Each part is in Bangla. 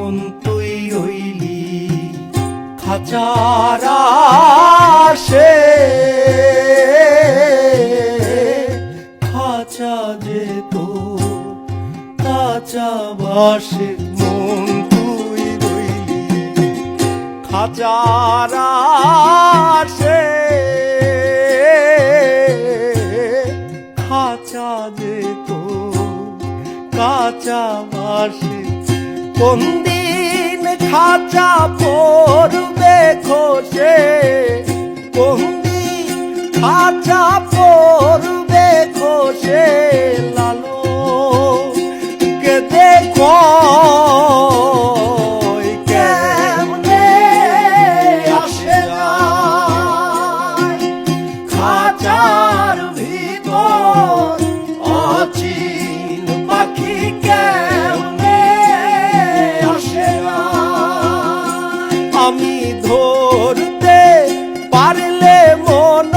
মন তুই রইলি খাঁচার আশে, খাঁচা যে তোর কাঁচা বাসে মন তুই রইলি খাঁচার আশে, খাঁচা যে তোর কাঁচা বাসে। কোন দিন খাঁচা পড়বে খসে, কোন দিন খাঁচা পড়বে খসে, লালো কে দেখো কেমনে আসে যায় খাঁচার ভিতর অচিন পাখি কেমনে আসে যায়। আমি ধরতে পারলে মন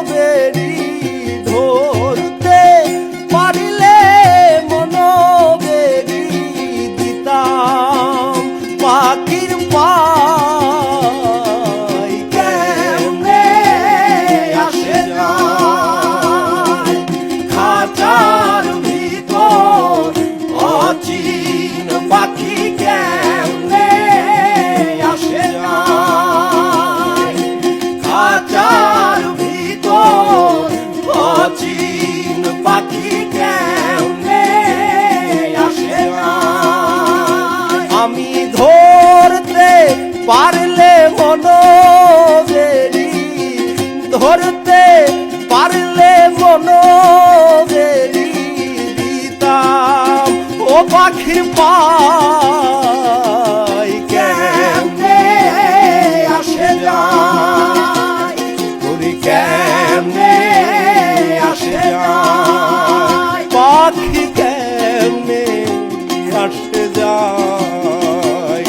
বেরি, ধরতে পারলে মন বেরি দিতাম পাখির পাই কেমনে আসে যায় খাঁচার ভিতর অচিন পাখি কেমনে আসে যায় খাঁচার ভিতর অচিন পাখি কেমনে আসে যায়। আমি ধরতে পারলে মন বেরি, ধরতে পারলে মন বেরি দিতাম ও পাখির পাই কেমনে আসে যায় ওরে কেমনে আসে যায় পাখি কেমনে আসে যায়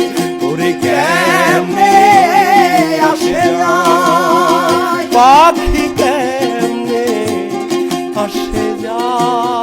ওরে কেমনে আসে যায় পাখি কেমনে আসে যায়।